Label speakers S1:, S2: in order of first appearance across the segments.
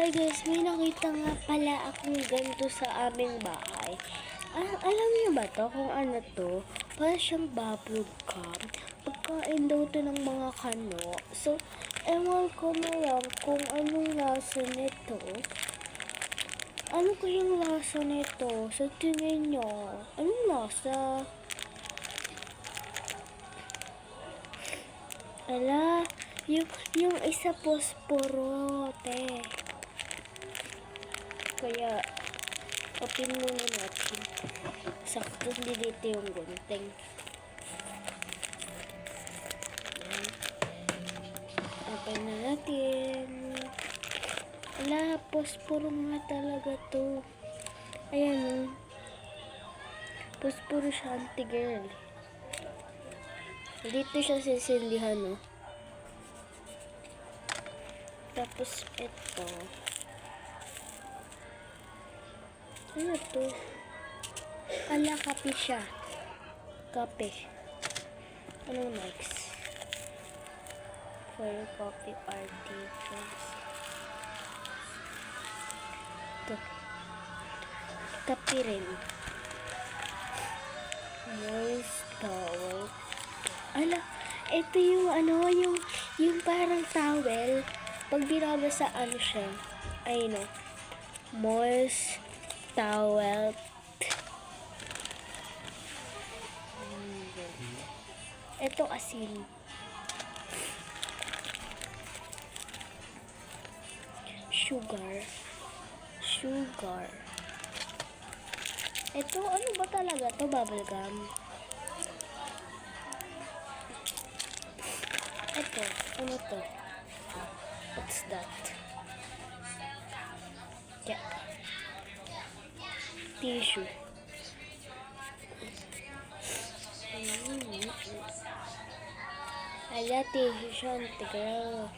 S1: Hi guys, may nakita nga pala akong ganito sa aming bahay. Alam niyo ba to kung ano to? Para siyang bubble gum. Pagkain daw to ng mga kano. So, ewan ko na lang kung anong lasa nito. Ano kayang lasa nito? Sa tingin nyo, anong lasa? Ala, yung isa posporo, te. Kaya, open muna natin. Sakto hindi dito yung gunting. Open na natin. Ala, posporo nga talaga to. Ayan, posporo siya, anti-girl. Dito siya sisindihan, no? Tapos, ito. Ano to? Ala, kape siya. Kape. Anong next? For coffee party. Ito. Kape rin. Moist towel. Ala, ito yung ano, yung parang towel. Pag binabasa ano siya. Ay no. Moist towel. Ito asin. Sugar. Ito, ano ba talaga to? Bubble gum. Ito, ano to? What's that? Yeah. Tissue. Ala, tissue siya. Tignan.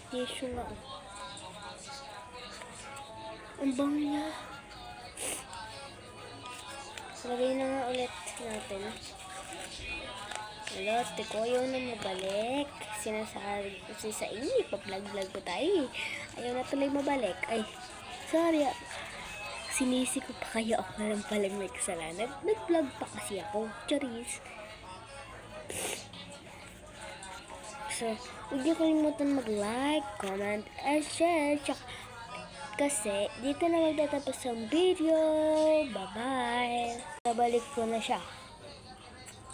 S1: Tissue nga. Ang bango niya. Lagay na nga ulit natin. Hello, tiko ayaw na mabalik. Sinasabi ko sa inyo, pa-vlog ko tayo. Ayaw na tuloy mabalik. Ay, sorry. Sinisi ko pa kayo, ako na lang palang may kasalanan. Nag-vlog pa kasi ako. Charis. So, huwag niyo kalimutan mag-like, comment, and share. Kasi, dito na magtatapos ang video. Bye-bye. Nabalik ko na siya.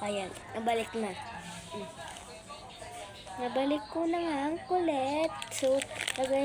S1: Ayan, nabalik na. Nabalik ko na nga ang kulit. So, lagay na